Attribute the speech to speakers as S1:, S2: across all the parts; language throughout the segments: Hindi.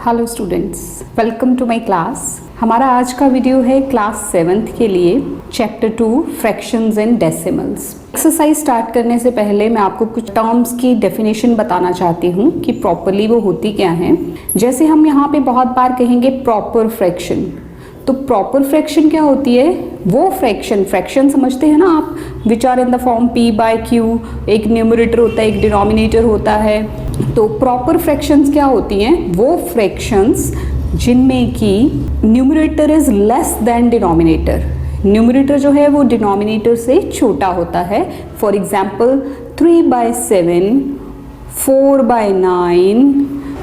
S1: Hello students, welcome to my class. हमारा आज का वीडियो है क्लास 7th के लिए chapter 2 fractions and decimals. Exercise start करने से पहले मैं आपको कुछ टर्म्स की डेफिनेशन बताना चाहती हूँ कि प्रॉपरली वो होती क्या हैं। जैसे हम यहाँ पे बहुत बार कहेंगे प्रॉपर फ्रैक्शन, तो प्रॉपर फ्रैक्शन क्या होती है? वो फ्रैक्शन समझते हैं ना आप, which are in the form p by q। एक न्यूमरेटर होता है, एक डिनोमिनेटर होता है। तो प्रॉपर फ्रैक्शंस क्या होती हैं? वो फ्रैक्शंस जिनमें कि numerator is less than denominator. Numerator जो है वो डिनोमिनेटर से छोटा होता है। For example 3/7, 4/9,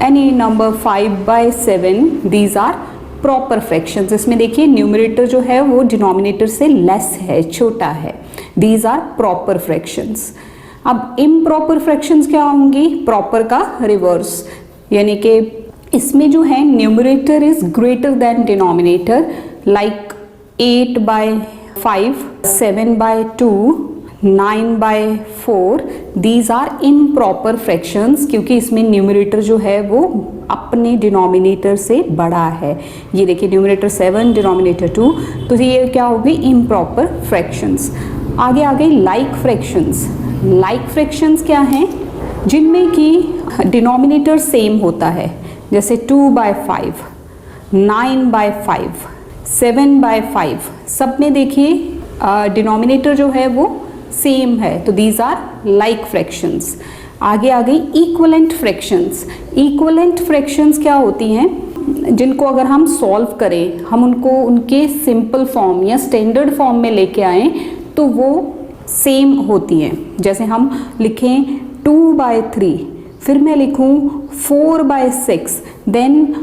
S1: any number 5/7, these are proper fractions. इसमें देखिए न्यूमरेटर जो है वो डिनोमिनेटर से लेस है, छोटा है। These are proper fractions. अब इम्प्रॉपर फ्रैक्शंस क्या होंगी? प्रॉपर का रिवर्स, यानी कि इसमें जो है numerator is greater than denominator, like 8/5, 7/2, 9/4। These are improper fractions, क्योंकि इसमें न्यूमरेटर जो है वो अपने डिनोमिनेटर से बड़ा है। ये देखिए न्यूमरेटर 7, डिनोमिनेटर 2, तो ये क्या होगी? Improper fractions. आगे आगे लाइक फ्रैक्शंस। लाइक फ्रैक्शंस क्या हैं? जिनमें कि डिनोमिनेटर सेम होता है, जैसे 2/5, 9/5, 7/5, सब में देखिए डिनोमिनेटर जो है वो सेम है, तो दीज आर लाइक फ्रैक्शंस। आगे आ गई इक्वलेंट फ्रैक्शंस। इक्वलेंट फ्रैक्शंस क्या होती हैं? जिनको अगर हम सॉल्व करें, हम उनको उनके सिंपल फॉर्म या स्टैंडर्ड फॉर्म में लेके आएँ तो वो सेम होती हैं। जैसे हम लिखें 2/3, फिर मैं लिखूं 4/6, देन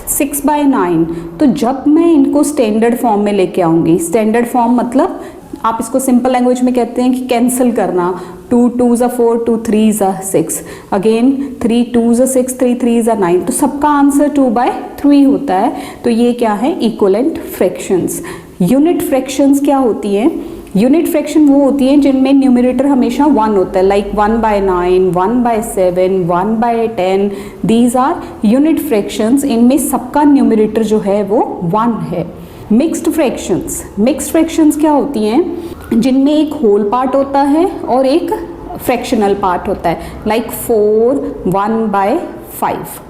S1: 6/9, तो जब मैं इनको स्टैंडर्ड फॉर्म में लेके आऊंगी, स्टैंडर्ड फॉर्म मतलब आप इसको सिंपल लैंग्वेज में कहते हैं कि कैंसिल करना। 2 2s are 4, 2 3s are 6, again 3 2s are 6, 3 3s are 9, तो सबका आंसर 2/3 होता है। तो ये क्या है? Equivalent fractions. यूनिट फ्रैक्शंस क्या होती हैं? यूनिट फ्रैक्शन वो होती हैं जिनमें न्यूमरेटर हमेशा 1 होता है, like 1/9, 1/7, 1/10। These are unit fractions, इनमें सबका न्यूमरेटर जो है वो 1 है। Mixed fractions. मिक्स्ड फ्रैक्शंस क्या होती हैं? जिनमें एक होल पार्ट होता है और एक फ्रैक्शनल पार्ट होता है, लाइक 4, 1/5।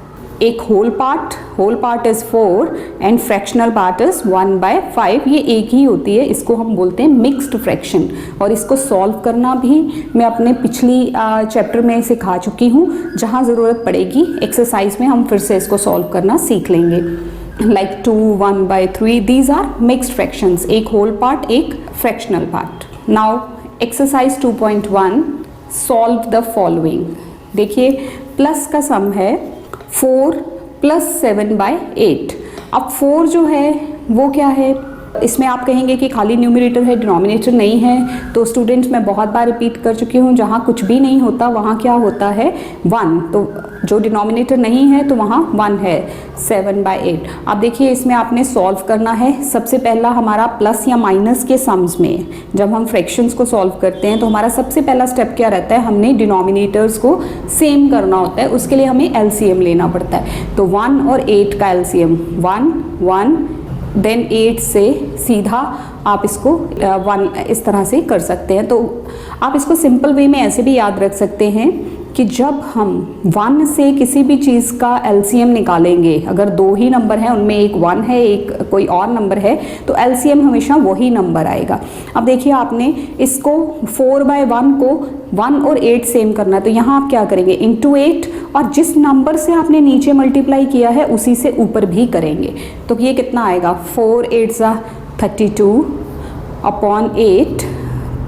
S1: एक whole part is 4 and fractional part is 1/5। ये एक ही होती है, इसको हम बोलते हैं मिक्स्ड फ्रैक्शन। और इसको सॉल्व करना भी मैं अपने पिछली चैप्टर में सिखा चुकी हूँ। जहाँ ज़रूरत पड़ेगी एक्सरसाइज में हम फिर से इसको सॉल्व करना सीख लेंगे। Like 2, 1/3, these are mixed fractions. एक होल पार्ट, एक fractional part. Now exercise 2.1, solve the following. देखिए प्लस का सम है 4 + 7/8। अब 4 जो है वो क्या है? इसमें आप कहेंगे कि खाली न्यूमरेटर है, डिनोमिनेटर नहीं है। तो स्टूडेंट्स मैं बहुत बार रिपीट कर चुकी हूँ, जहाँ कुछ भी नहीं होता वहाँ क्या होता है? 1। तो जो डिनोमिनेटर नहीं है तो वहाँ 1 है, 7/8। अब देखिए इसमें आपने सॉल्व करना है। सबसे पहला हमारा प्लस या माइनस के सम्स में जब हम फ्रैक्शंस को सॉल्व करते हैं तो हमारा सबसे पहला स्टेप क्या रहता है? हमने डिनोमिनेटर्स को सेम करना होता है। उसके लिए हमें एलसीएम लेना पड़ता है। तो 1 और 8 का एलसीएम 1 1, देन 8 से सीधा आप इसको 1 इस तरह से कर सकते हैं। तो आप इसको सिंपल वे में ऐसे भी याद रख सकते हैं कि जब हम 1 से किसी भी चीज़ का एलसीएम निकालेंगे, अगर 2 ही नंबर हैं, उनमें एक 1 है, एक कोई और नंबर है, तो एलसीएम हमेशा वही नंबर आएगा। अब देखिए आपने इसको 4/1 को 1 और 8 सेम करना है, तो यहाँ आप क्या करेंगे? इंटू 8, और जिस नंबर से आपने नीचे मल्टीप्लाई किया है उसी से ऊपर भी करेंगे। तो ये कितना आएगा? 4 8 32 अपॉन 8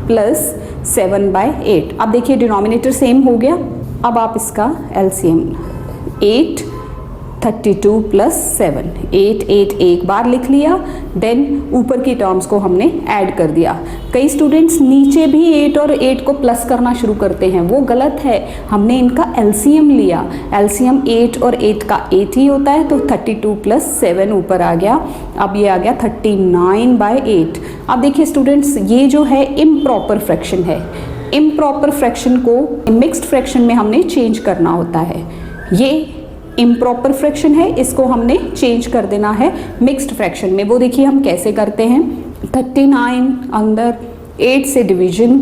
S1: प्लस 7/8। अब देखिए डिनोमिनेटर सेम हो गया। अब आप इसका एलसीएम 8 32 + 7, 8 8 एक बार लिख लिया, देन ऊपर की टर्म्स को हमने ऐड कर दिया। कई स्टूडेंट्स नीचे भी 8 और 8 को प्लस करना शुरू करते हैं, वो गलत है। हमने इनका एलसीएम लिया। एलसीएम 8 और 8 का 8 ही होता है, तो 32 + 7 ऊपर आ गया। अब ये आ गया 39/8। अब देखिए स्टूडेंट्स, ये जो है इम्प्रॉपर फ्रैक्शन है। इम्प्रॉपर फ्रैक्शन को मिक्स्ड फ्रैक्शन में हमने चेंज करना होता है। ये इम्प्रॉपर फ्रैक्शन है, इसको हमने चेंज कर देना है मिक्स्ड फ्रैक्शन में। वो देखिए हम कैसे करते हैं। 39 अंदर 8 से डिवीजन,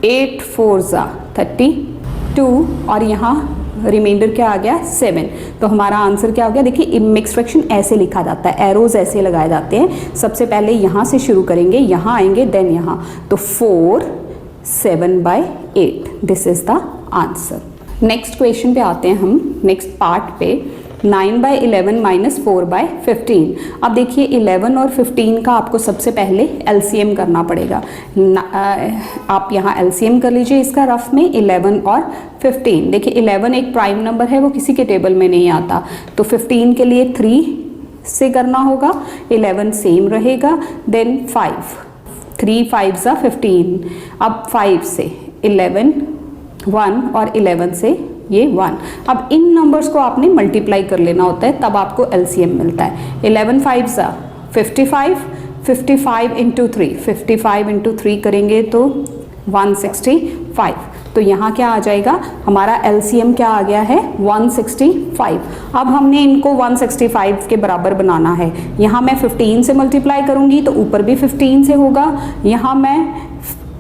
S1: 8 4 जा 32 और यहाँ रिमाइंडर क्या आ गया 7। तो हमारा आंसर क्या हो गया, देखिए मिक्स फ्रैक्शन ऐसे लिखा जाता है, एरोज ऐसे लगाए जाते हैं। सबसे पहले यहाँ से शुरू करेंगे, यहाँ आएंगे देन यहाँ, तो 4 7/8 this is the answer. Next question पे आते हैं हम, नेक्स्ट पार्ट पे। 9/11 - 4/15। अब देखिए 11 और 15 का आपको सबसे पहले एलसीएम करना पड़ेगा। आप यहाँ एलसीएम कर लीजिए इसका रफ में, 11 और 15। देखिए 11 एक प्राइम नंबर है, वो किसी के टेबल में नहीं आता, तो 15 के लिए 3 से करना होगा, 11 सेम रहेगा, देन 5, 3 5 जा 15। अब 5 से 11 1 और 11 से ये 1। अब इन नंबर्स को आपने मल्टीप्लाई कर लेना होता है, तब आपको एलसीएम मिलता है। 11 5 जा 55, 55 इंटू 3, 55 इंटू 3 करेंगे तो 165। तो यहाँ क्या आ जाएगा, हमारा एलसीएम क्या आ गया है 165। अब हमने इनको 165 के बराबर बनाना है। यहाँ मैं 15 से मल्टीप्लाई करूँगी तो ऊपर भी 15 से होगा, यहाँ मैं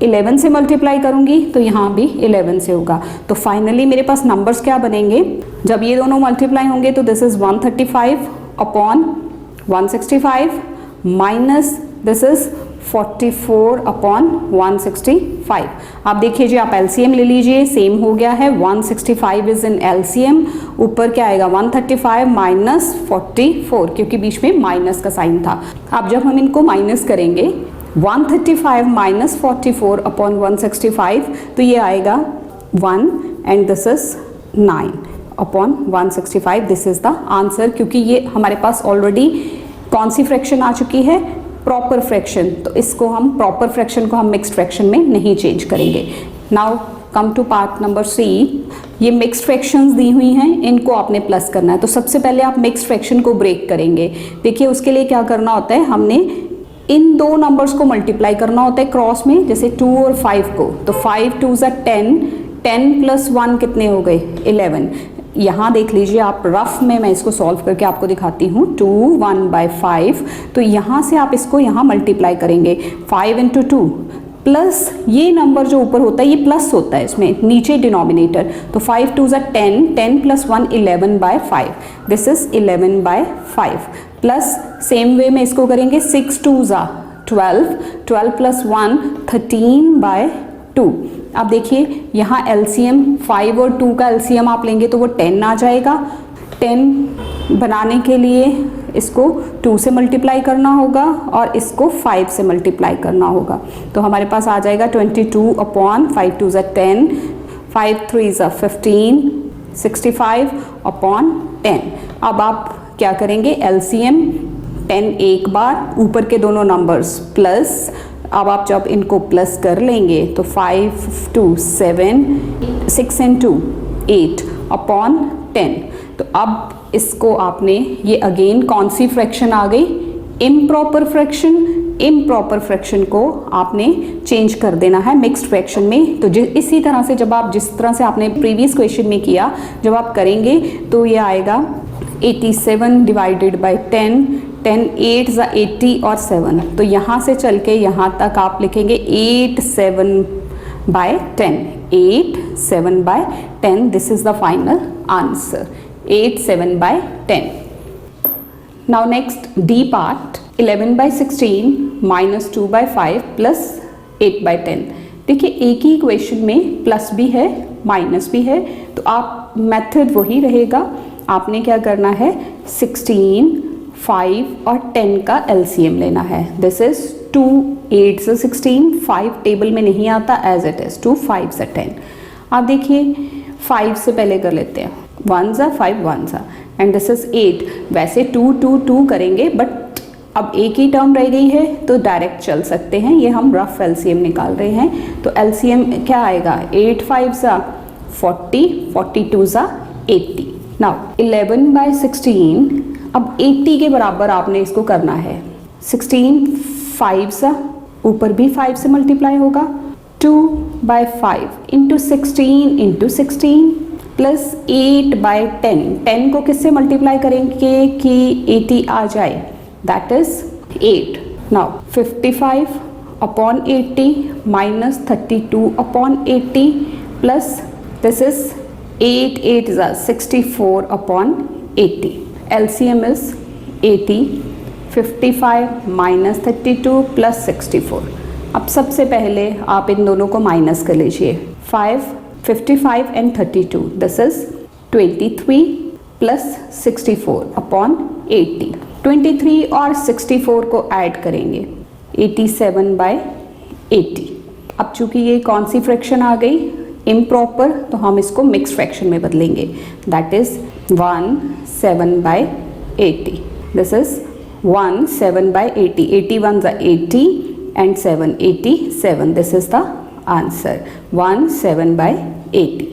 S1: 11 से मल्टीप्लाई करूंगी तो यहाँ भी 11 से होगा। तो फाइनली मेरे पास नंबर्स क्या बनेंगे, जब ये दोनों मल्टीप्लाई होंगे तो this is 135 upon 165 minus this is 44 upon 165। आप देखिए जी, आप एलसीएम ले लीजिए, सेम हो गया है, 165 इज इन एलसीएम। ऊपर क्या आएगा 135 माइनस 44, क्योंकि बीच में माइनस का साइन था। अब जब हम इनको माइनस करेंगे 135 माइनस 44 अपॉन 165, तो ये आएगा 1 and this is 9 upon 165। This is the answer, क्योंकि ये हमारे पास ऑलरेडी कौन सी फ्रैक्शन आ चुकी है, प्रॉपर फ्रैक्शन। तो इसको हम प्रॉपर फ्रैक्शन को हम मिक्स्ड फ्रैक्शन में नहीं चेंज करेंगे। Now come to part number C. ये मिक्स्ड फ्रैक्शंस दी हुई हैं, इनको आपने प्लस करना है। तो सबसे पहले आप मिक्स्ड फ्रैक्शन को ब्रेक करेंगे। देखिए उसके लिए क्या करना होता है, हमने इन दो नंबर्स को मल्टीप्लाई करना होता है क्रॉस में, जैसे 2 और 5 को, तो 5 2 ज़ा 10, 10 प्लस 1 कितने हो गए 11। यहाँ देख लीजिए आप रफ में, मैं इसको सॉल्व करके आपको दिखाती हूँ। 2 1/5, तो यहाँ से आप इसको यहाँ मल्टीप्लाई करेंगे, 5 इंटू 2 प्लस ये नंबर जो ऊपर होता है ये प्लस होता है इसमें, नीचे डिनोमिनेटर, तो 5 2 ज़ा 10, 10 plus 1 11/5, this is 11/5 plus same way में इसको करेंगे 6 2 ज़ा 12, 12 प्लस 1 13/2। अब देखिए यहाँ एलसीएम 5 और 2 का एलसीएम आप लेंगे तो वो 10 आ जाएगा। 10 बनाने के लिए इसको 2 से मल्टीप्लाई करना होगा और इसको 5 से मल्टीप्लाई करना होगा, तो हमारे पास आ जाएगा 22 अपॉन 5 2 ज़ा 10, 5 3 ज़ा 15, 65 अपॉन 10। अब आप क्या करेंगे, एलसीएम 10 एक बार, ऊपर के दोनों नंबर्स प्लस। अब आप जब इनको प्लस कर लेंगे तो 5 2 7, 6 and 2 8 अपॉन 10। तो अब इसको आपने, ये अगेन कौन सी फ्रैक्शन आ गई, इम्प्रॉपर फ्रैक्शन। इम्प्रॉपर फ्रैक्शन को आपने चेंज कर देना है मिक्स्ड फ्रैक्शन में। तो इसी तरह से जब आप, जिस तरह से आपने प्रीवियस क्वेश्चन में किया, जब आप करेंगे तो ये आएगा 87 डिवाइडेड बाई 10, 10 8 ज़ा 80 और 7, तो यहाँ से चल के यहाँ तक आप लिखेंगे 8 7/10, 8 7/10, this is the final answer, 8 7/10। Now next D part, 11/16 minus 2/5 plus 8/10। देखिए एक ही इक्वेशन में प्लस भी है माइनस भी है, तो आप मेथड वही रहेगा। आपने क्या करना है, 16 5 और 10 का एलसीएम लेना है। दिस इज 2 8 से 16, 5 टेबल में नहीं आता एज इट इज, 2 5 से 10। आप देखिए 5 से पहले कर लेते हैं, 1 ज़ा 5 1 ज़ा एंड दिस इज 8। वैसे 2 2 2 करेंगे, बट अब एक ही टर्म रह गई है तो डायरेक्ट चल सकते हैं, ये हम रफ एलसीएम निकाल रहे हैं। तो एलसीएम क्या आएगा, 8 5 ज़ा 40, 42 ज़ा 80। नाउ 11/16, अब 80 के बराबर आपने इसको करना है। 16 5 सा, ऊपर भी 5 से मल्टीप्लाई होगा, 2/5 इंटू 16 इंटू 16, प्लस 8/10, 10 को किससे मल्टीप्लाई करेंगे कि 80 आ जाए, that is 8. Now 55/80 minus 32/80 plus this is 8 8 is 64/80. LCM is 80. 55 minus 32 plus 64. अब सबसे पहले आप इन दोनों को माइनस कर लीजिए. 55 and 32, दिस इज 23 प्लस 64/80. 23 और 64 को ऐड करेंगे, 87/80. अब चूंकि ये कौन सी फ्रैक्शन आ गई, इम्प्रॉपर, तो हम इसको मिक्स फ्रैक्शन में बदलेंगे, that is 1/7/80. This is 1/7/80. 81 is 80 and 7 87. This is the answer, 1/7/80.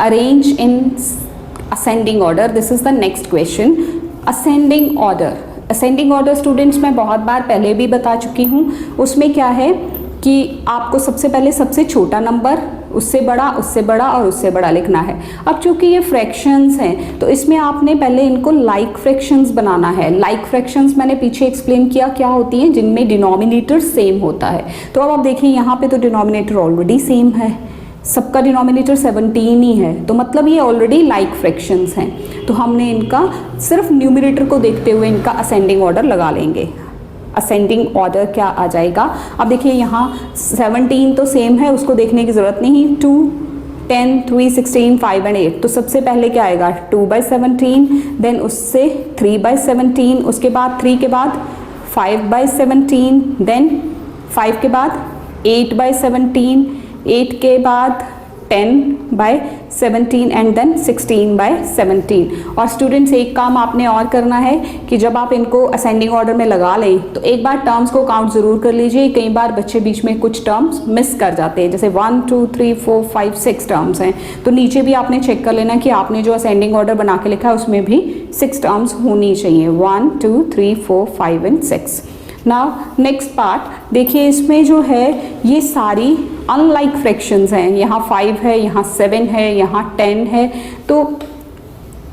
S1: Arrange in ascending order. This is the next question. Ascending order. Ascending order students मैं बहुत बार पहले भी बता चुकी हूँ. उसमें क्या है कि आपको सबसे पहले सबसे छोटा नंबर, उससे बड़ा, उससे बड़ा और उससे बड़ा लिखना है. अब चूंकि ये फ्रैक्शंस हैं तो इसमें आपने पहले इनको लाइक फ्रैक्शंस बनाना है. लाइक फ्रैक्शंस मैंने पीछे एक्सप्लेन किया क्या होती हैं, जिनमें डिनोमिनेटर सेम होता है. तो अब आप देखिए यहाँ पे तो डिनोमिनेटर ऑलरेडी सेम है, सबका डिनोमिनेटर 17 ही है, तो मतलब ये ऑलरेडी लाइक फ्रैक्शंस हैं. तो हमने इनका सिर्फ न्यूमरेटर को देखते हुए इनका असेंडिंग ऑर्डर लगा लेंगे. असेंडिंग ऑर्डर क्या आ जाएगा, अब देखिए यहाँ 17 तो सेम है, उसको देखने की ज़रूरत नहीं. 2, 10, 3, 16, 5 and 8. तो सबसे पहले क्या आएगा 2/17, देन उससे 3/17, उसके बाद 3 के बाद 5/17, देन 5 के बाद 8/17, 8 के बाद 10/17 एंड देन 16/17. और स्टूडेंट्स एक काम आपने और करना है कि जब आप इनको असेंडिंग ऑर्डर में लगा लें तो एक बार टर्म्स को काउंट ज़रूर कर लीजिए. कई बार बच्चे बीच में कुछ टर्म्स मिस कर जाते हैं, जैसे 1 2 3 4 5 6 टर्म्स हैं, तो नीचे भी आपने चेक कर लेना कि आपने जो असेंडिंग ऑर्डर बना के लिखा है उसमें भी 6 टर्म्स होनी चाहिए, 1 2 3 4 5 and 6. नाउ नेक्स्ट पार्ट देखिए, इसमें जो है ये सारी अनलाइक फ्रैक्शंस हैं. यहाँ 5 है, यहाँ 7 है, यहाँ 10 है. तो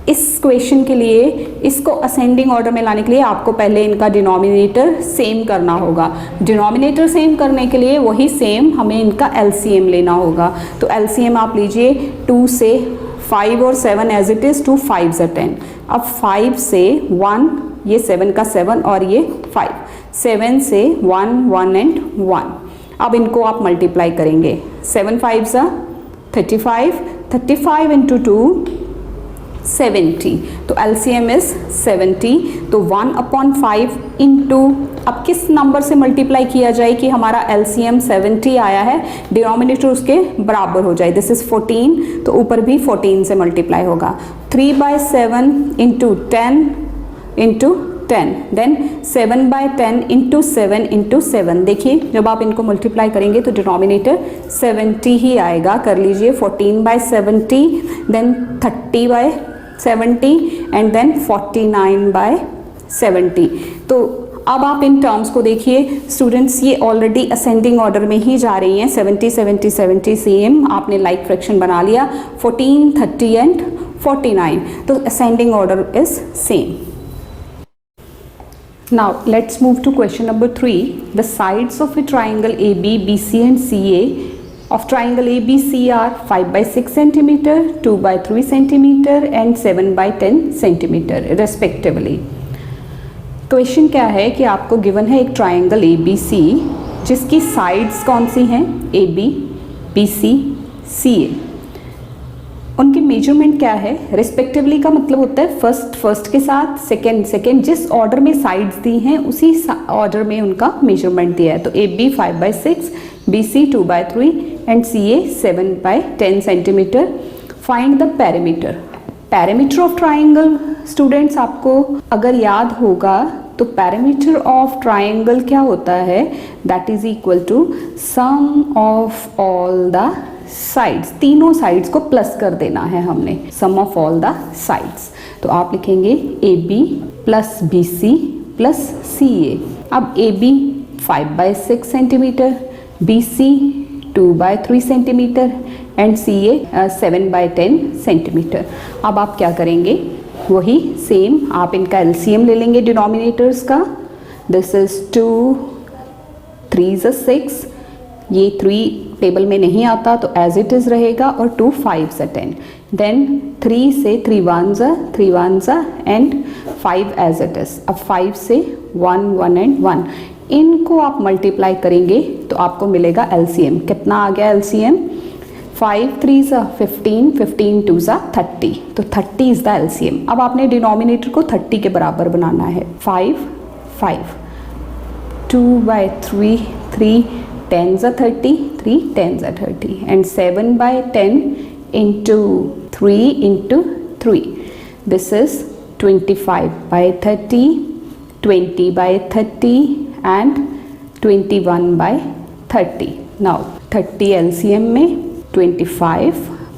S1: इस क्वेश्चन के लिए इसको असेंडिंग ऑर्डर में लाने के लिए आपको पहले इनका डिनोमिनेटर सेम करना होगा. डिनोमिनेटर सेम करने के लिए वही सेम हमें इनका LCM लेना होगा. तो LCM आप लीजिए 2 से 5 और 7 as it is, 2 5s are 10. अब 5 से 1, ये 7 का 7 और ये 5, 7 से 1 1 and 1. अब इनको आप मल्टीप्लाई करेंगे, 7 5s are 35, 35 into 2 70. तो LCM is 70. तो 1/5 इंटू, अब किस नंबर से मल्टीप्लाई किया जाए कि हमारा LCM 70 आया है, डिनोमिनेटर उसके बराबर हो जाए. दिस इज 14, तो ऊपर भी 14 से मल्टीप्लाई होगा. 3/7 into 10 into 10, then 7/10 into 7 into 7. देखिए जब आप इनको मल्टीप्लाई करेंगे तो डिनोमिनेटर 70 ही आएगा. कर लीजिए 14/70, देन 30/70 एंड देन 49/70. तो अब आप इन टर्म्स को देखिए स्टूडेंट्स, ये ऑलरेडी असेंडिंग ऑर्डर में ही जा रही हैं. 70 70 70 सेम आपने लाइक फ्रैक्शन बना लिया, 14 30 एंड 49. तो ascending order is same. Now let's move to question number 3. The sides of a triangle AB, BC and CA of triangle ABC are 5/6 cm, 2/3 cm and 7/10 cm respectively. Question क्या है कि आपको गिवन है एक ट्राइंगल ABC जिसकी साइड्स कौन सी हैं, AB, BC, CA. उनकी मेजरमेंट क्या है रिस्पेक्टिवली का मतलब होता है फर्स्ट के साथ सेकंड, जिस ऑर्डर में साइड्स दी हैं उसी ऑर्डर में उनका मेजरमेंट दिया है. तो AB 5/6, BC 2/3 and CA 7/10 centimetre. Find the perimeter. Perimeter of triangle students आपको अगर याद होगा तो पेरीमीटर ऑफ ट्राइंगल क्या होता है, that is equal to sum of all the sides. तीनों साइड्स को प्लस कर देना है हमने, sum of all the sides. तो आप लिखेंगे AB plus BC plus CA. अब AB 5/6 centimetre, BC 2/3 centimetre and CA 7/10 centimetre. अब आप क्या करेंगे, वही सेम आप इनका LCM ले लेंगे डिनोमिनेटर्स का। दिस इज 2 3 is 6, ये 3 टेबल में नहीं आता तो एज इट इज़ रहेगा, और 2 5 is 10, देन 3 से 3 1s and 5 as it is. अब 5 से 1 1 एंड 1, इनको आप मल्टीप्लाई करेंगे तो आपको मिलेगा LCM। कितना आ गया LCM? 5 3s 15, 15 2s 30, तो 30 इज द LCM। अब आपने डिनोमिनेटर को 30 के बराबर बनाना है। 5 5 2/3 3 10s 30, 3 10s 30, and 7/10 into 3 into 3. This is 25/30, 20/30, and 21/30. Now 30 LCM में 25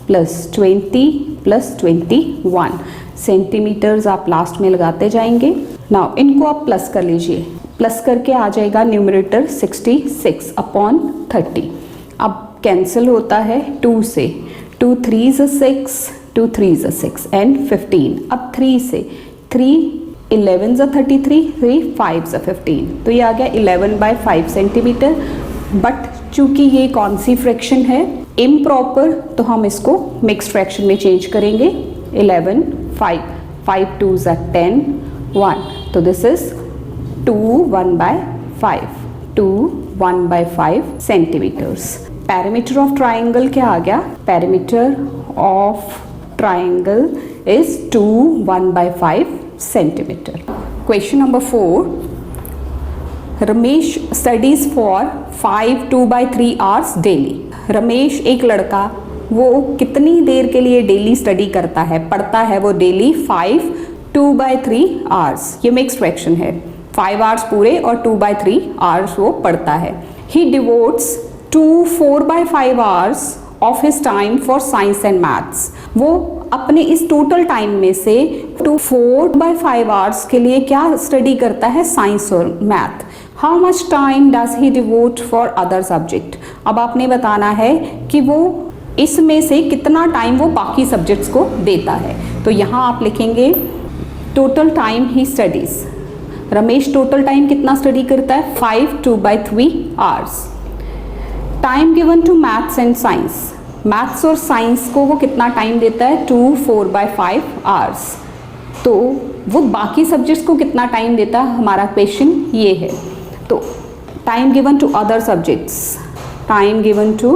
S1: plus 20 plus 21 सेंटीमीटर्स आप लास्ट में लगाते जाएंगे। नाउ इनको आप प्लस कर लीजिए, प्लस करके आ जाएगा न्यूमरेटर 66/30। अब कैंसिल होता है 2 से, 2 3s 6, 2 3s 6 एंड 15। अब 3 से 3 11s 33, 3 5s 15, तो ये आ गया 11/5 सेंटीमीटर। बट चूंकि ये कौन सी फ्रैक्शन है, इम्प्रॉपर, तो हम इसको मिक्स्ड फ्रैक्शन में चेंज करेंगे। 11 5 5 2s 10 1, तो this is 2 1/5, 2 1/5 centimetres. Parameter of triangle क्या आ गया? Parameter of triangle is 2 1/5 centimetre. Question number 4, Ramesh studies for 5 2/3 hours daily. Ramesh एक लड़का, वो कितनी देर के लिए डेली स्टडी करता है, पढ़ता है वो डेली 5 2/3 आवर्स। ये मिक्स्ड फ्रैक्शन है, 5 आवर्स पूरे और 2/3 आवर्स वो पढ़ता है। He devotes 2 4/5 hours of his time for science and maths. वो अपने इस टोटल टाइम में से 2 4/5 आवर्स के लिए क्या स्टडी करता है? साइंस और math. How much time does he devote for other subject. अब आपने बताना है कि वो इसमें से कितना टाइम वो बाकी सब्जेक्ट्स को देता है। तो यहाँ आप लिखेंगे total time he studies. Ramesh total time कितना स्टडी करता है? 5 2/3 hours. Time given to maths and science, maths और साइंस को वो कितना टाइम देता है? 2 4/5 आवर्स। तो वो बाकी सब्जेक्ट्स को कितना टाइम देता है, हमारा क्वेश्चन ये है। तो time given to other subjects, time given to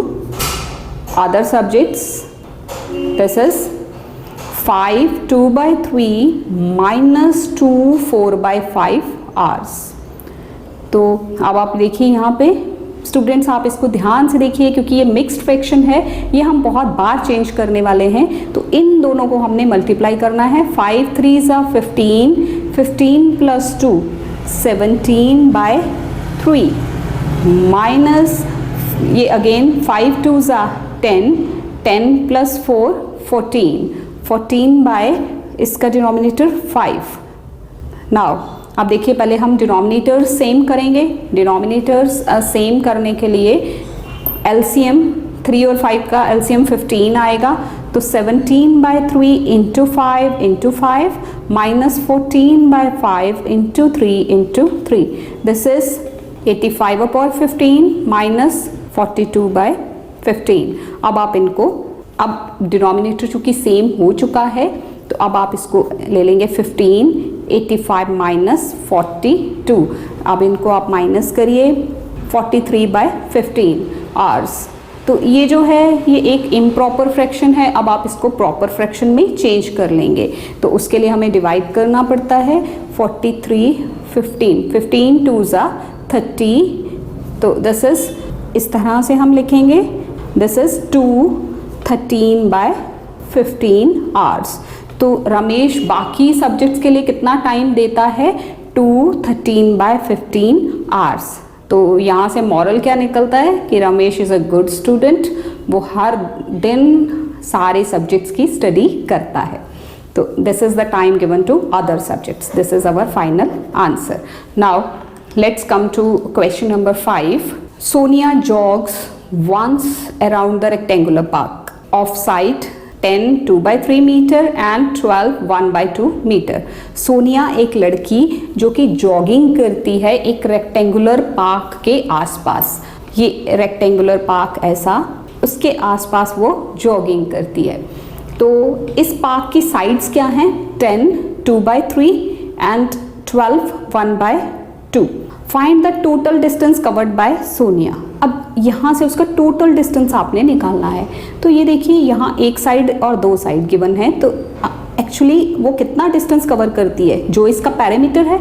S1: other subjects, this is 5 2/3 minus 2 4/5 hours. तो अब आप देखिए यहाँ पे स्टूडेंट्स, आप इसको ध्यान से देखिए क्योंकि ये मिक्स्ड फ्रैक्शन है, ये हम बहुत बार चेंज करने वाले हैं। तो इन दोनों को हमने मल्टीप्लाई करना है। 5 3s 15, 15 plus 2 17/3 माइनस ये अगेन 5 2s 10, 10 plus 4 14, 14 बाय इसका डिनोमिनेटर 5। नाउ अब देखिए पहले हम डिनोमिनेटर्स सेम करेंगे। डिनोमिनेटर्स सेम करने के लिए LCM 3 और 5 का LCM 15 आएगा। तो 17/3 into 5 into 5 minus 14/5 into 3 into 3, this is 85/15 minus 42/15। अब आप इनको, अब डिनोमिनेटर चूँकि सेम हो चुका है तो अब आप इसको ले लेंगे 15, 85 माइनस 42। अब इनको आप माइनस करिए 43/15 आवर्स। तो ये जो है ये एक इम्प्रॉपर फ्रैक्शन है। अब आप इसको प्रॉपर फ्रैक्शन में चेंज कर लेंगे तो उसके लिए हमें डिवाइड करना पड़ता है। 43 15, 15 2s 30, तो दिस इज इस तरह से हम लिखेंगे, दिस इज 2 13/15 आवर्स। तो रमेश बाकी सब्जेक्ट्स के लिए कितना टाइम देता है? 2 13/15 आवर्स। तो यहाँ से मॉरल क्या निकलता है कि Ramesh is a good student, वो हर दिन सारे सब्जेक्ट्स की स्टडी करता है। तो this is the time given to other subjects. This is our final answer. Now let's come to question number 5। Sonia jogs once around the rectangular park. Of side 10 2/3 metre and 12 1/2 metre. Sonia एक लड़की जो कि जॉगिंग करती है एक रेक्टेंगुलर पार्क के आसपास। ये रेक्टेंगुलर पार्क ऐसा, उसके आसपास वो जॉगिंग करती है। तो इस पार्क की साइड्स क्या हैं? 10 2/3 and 12 1/2। Find the total distance covered by Sonia. अब यहाँ से उसका टोटल डिस्टेंस आपने निकालना है। तो ये देखिए यहाँ एक साइड और दो साइड गिवन है, तो एक्चुअली वो कितना डिस्टेंस कवर करती है, जो इसका पैरामीटर है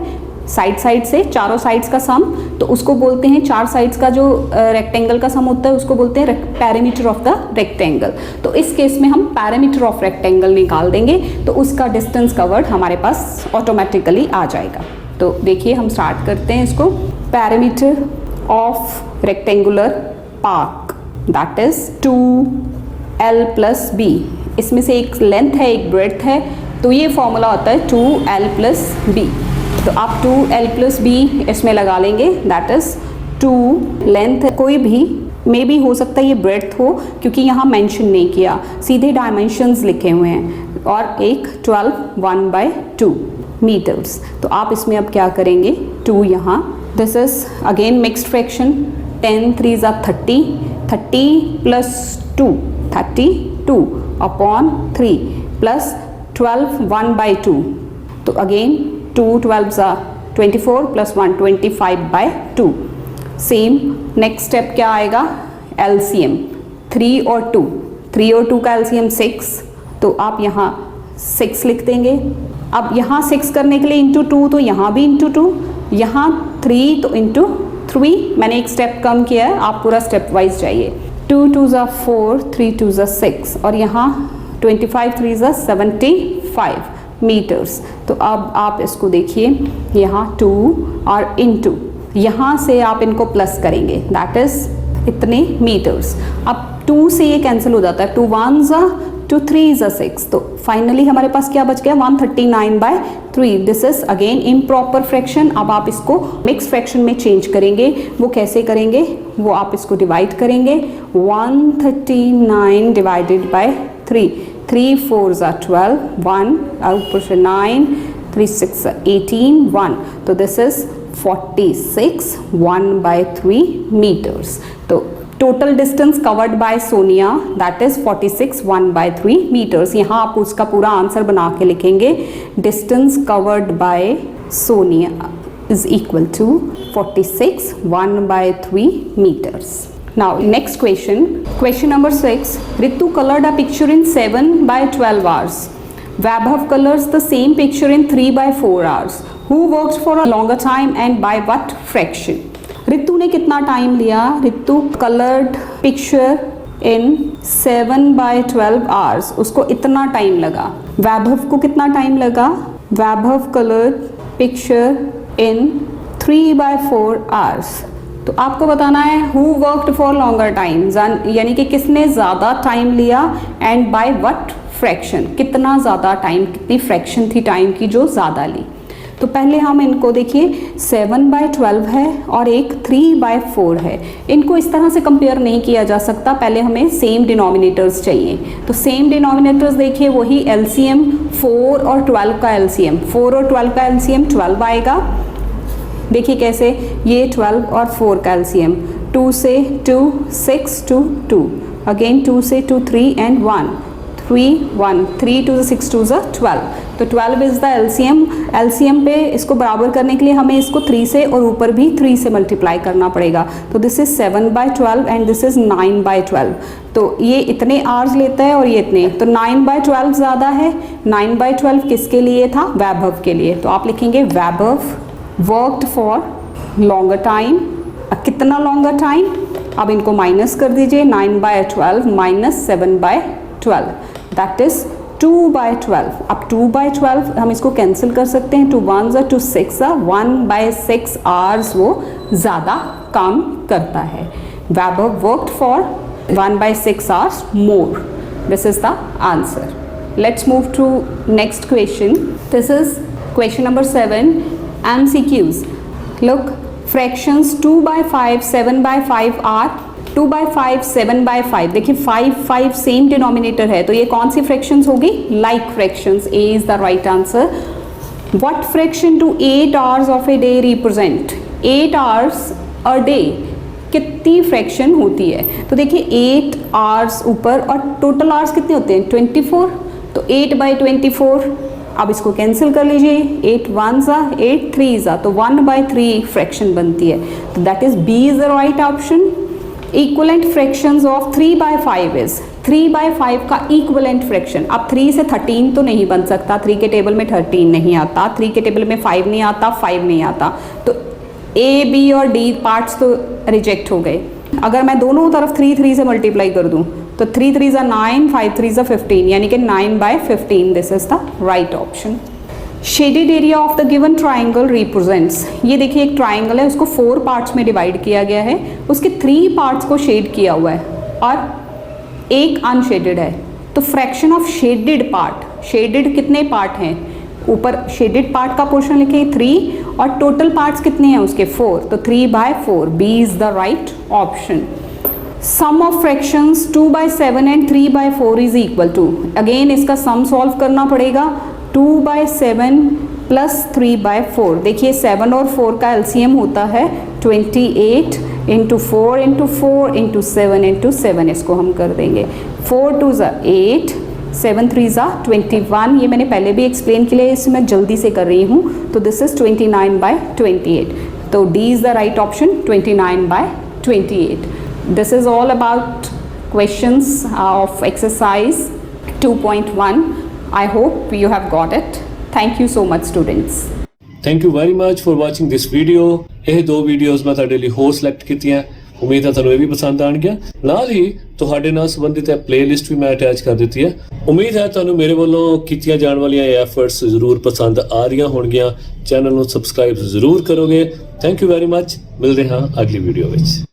S1: साइड से चारों साइड्स का सम, तो उसको बोलते हैं, चार साइड्स का जो रेक्टेंगल का सम होता है उसको बोलते हैं पैरामीटर ऑफ द रेक्टेंगल। तो इस केस में हम पैरामीटर ऑफ रेक्टेंगल निकाल देंगे, तो उसका डिस्टेंस कवर्ड हमारे पास ऑटोमेटिकली आ जाएगा। तो देखिए हम स्टार्ट करते हैं इसको। Parameter of rectangular park that is 2l + b। इसमें से एक लेंथ है एक ब्रेड्थ है, तो ये फॉर्मूला होता है 2l + b। तो आप 2l + b इसमें लगा लेंगे, दैट इज 2 लेंथ कोई भी मे भी हो सकता है ये ब्रेड्थ हो, क्योंकि यहाँ मेंशन नहीं किया, सीधे डायमेंशंस लिखे हुए हैं, और एक 12 1/2 मीटर्स। तो आप इसमें अब क्या करेंगे, 2 यहाँ, this is again mixed fraction, 10 3s are 30, 30 + 2 32 upon 3 plus 12 1/2। तो again 2 12s are 24 + 1 25/2। Same next step क्या आएगा, एलसीएम 3 और 2, 3 और 2 का एलसीएम 6, तो आप यहाँ 6 लिख देंगे। अब यहाँ 6 करने के लिए इंटू 2, तो यहाँ भी इंटू 2, यहाँ 3 तो इंटू 3, मैंने एक स्टेप कम किया है, आप पूरा स्टेप वाइज जाइए। 2 2s are 4, 3 2s are 6, और यहाँ 25 3s are 75 मीटर्स। तो अब आप इसको देखिए, यहाँ 2 और इंटू, यहाँ से आप इनको प्लस करेंगे, दैट इज इतने मीटर्स। अब 2 से ये कैंसिल हो जाता है, 2 1s are 2 3s are 6, तो फाइनली हमारे पास क्या बच गया, 139/3। This is again improper fraction. अब आप इसको मिक्स फ्रैक्शन में चेंज करेंगे। वो कैसे करेंगे, वो आप इसको डिवाइड करेंगे, 139 / 3, 3 4s are 12, 1 और ऊपर से 9, 3 6 are 18, 1, तो दिस इज 46 1/3 मीटर्स। तो total distance covered by Sonia that is 46 1/3 metres. यहाँ आप उसका पूरा आंसर बना के लिखेंगे, distance covered by Sonia is equal to 46 1/3 meters. Now next question number 6. Ritu colored a picture in 7/12 hours. Vaibhav colors the same picture in 3/4 hours. Who worked for a longer time and by what fraction? Ritu ने कितना टाइम लिया, Ritu coloured picture in 7/12 hours, उसको इतना टाइम लगा। वैभव को कितना टाइम लगा, वैभव कलर्ड पिक्चर इन 3/4 आवर्स। तो आपको बताना है who worked for longer time, यानी कि किसने ज़्यादा टाइम लिया, एंड बाय व्हाट फ्रैक्शन, कितना ज़्यादा टाइम, कितनी फ्रैक्शन थी टाइम की जो ज़्यादा ली। तो पहले हम इनको देखिए, 7/12 है और एक 3/4 है, इनको इस तरह से कंपेयर नहीं किया जा सकता, पहले हमें सेम डिनोमिनेटर्स चाहिए। तो सेम डिनोमिनेटर्स देखिए, वही एलसीएम 4 और 12 का एलसीएम, 4 और 12 का एलसीएम 12 आएगा। देखिए कैसे, ये 12 और 4 का एलसीएम, 2 से 2 6 2 2, अगेन 2 से 2 3 एंड 1 3 1, 3 2 6 2 12, तो 12 इज द एलसीएम। एलसीएम पे इसको बराबर करने के लिए हमें इसको 3 से और ऊपर भी 3 से मल्टीप्लाई करना पड़ेगा। तो this is 7/12 and this is 9/12। तो ये इतने आवर्स लेता है और ये इतने, तो 9/12 ज़्यादा है। 9/12 किसके लिए था, वैभव के लिए। तो आप लिखेंगे वैभव वर्कड फॉर लॉन्गर टाइम। कितना लॉन्गर टाइम, अब इनको माइनस कर दीजिए, 9/12 माइनस 7/12 दैट इज 2/12। अब 2/12 हम इसको कैंसिल कर सकते हैं, 2 1s are 2 6 are 1/6 आवर्स वो ज़्यादा काम करता है। Vaibhav worked for 1/6 hours more. This is the answer. Let's move to next question. This is question number 7, MCQs. Look, fractions 2/5, 7/5 are 2 by 5, 7 by 5, देखिए 5 सेम डिनोमिनेटर है, तो ये कौन सी फ्रैक्शंस होगी? Like fractions. A is the right answer. What fraction do 8 hours of a day represent? 8 hours a day कितनी फ्रैक्शन होती है? तो देखिए 8 आवर्स ऊपर और टोटल आवर्स कितने होते हैं? 24. तो 8 by 24. अब इसको कैंसिल कर लीजिए. 8 1s are 8 3s are, तो 1/3 फ्रैक्शन बनती है. तो that is B is the right option. Equivalent fractions of 3/5 is 3/5 का इक्वलेंट फ्रैक्शन. अब 3 से 13 तो नहीं बन सकता, 3 के टेबल में 13 नहीं आता, 3 के टेबल में 5 नहीं आता, 5 नहीं आता, तो ए बी और डी पार्ट्स तो रिजेक्ट हो गए. अगर मैं दोनों तरफ 3 से मल्टीप्लाई कर दूं तो 3 3s are 9, 5 3s are 15, यानी कि 9/15. This is the right option. Shaded area of the given triangle represents. ये देखिए एक ट्राइंगल है, उसको 4 पार्ट्स में डिवाइड किया गया है, उसके 3 पार्ट्स को शेड किया हुआ है और एक अनशेडेड है. तो fraction of shaded part, shaded कितने पार्ट हैं? ऊपर शेडेड पार्ट का पोर्शन लिखे 3 और टोटल पार्ट्स कितने हैं उसके? 4. तो 3/4. B is the right option. Sum of fractions 2/7 and 3/4 is equal to. Again इसका सम सॉल्व करना पड़ेगा. 2/7 प्लस 3/4. देखिए 7 और 4 का एलसीएम होता है 28 इंटू 4 इंटू 4 इंटू 7 इंटू 7. इसको हम कर देंगे. 4 2s are 8, 7 3s are 21. ये मैंने पहले भी एक्सप्लेन किया है, इसमें मैं जल्दी से कर रही हूँ. तो दिस इज 29/28. तो D is the right option. 29/28. This is all about questions of exercise 2.1. I hope you have got it. Thank you so much students.
S2: Thank you very much for watching this video. ਇਹ ਦੋ ਵੀਡੀਓਜ਼ ਮੈਂ ਤੁਹਾਡੇ ਲਈ ਹੋਰ ਸਿਲੈਕਟ ਕੀਤੀਆਂ. ਉਮੀਦ ਹੈ ਤੁਹਾਨੂੰ ਇਹ ਵੀ ਪਸੰਦ ਆਣਗੀਆਂ. ਨਾਲ ਹੀ ਤੁਹਾਡੇ ਨਾਲ ਸੰਬੰਧਿਤ ਹੈ ਪਲੇਲਿਸਟ ਵੀ ਮੈਂ ਅਟੈਚ ਕਰ ਦਿੱਤੀ ਹੈ. ਉਮੀਦ ਹੈ ਤੁਹਾਨੂੰ ਮੇਰੇ ਵੱਲੋਂ ਕੀਤੀਆਂ ਜਾਣ ਵਾਲੀਆਂ ਇਹ ਐਫਰਟਸ ਜ਼ਰੂਰ ਪਸੰਦ ਆ ਰਹੀਆਂ ਹੋਣਗੀਆਂ. ਚੈਨਲ ਨੂੰ ਸਬਸਕ੍ਰਾਈਬ ਜ਼ਰੂਰ ਕਰੋਗੇ. Thank you very much. ਮਿਲਦੇ ਹਾਂ ਅਗਲੀ ਵੀਡੀਓ ਵਿੱਚ.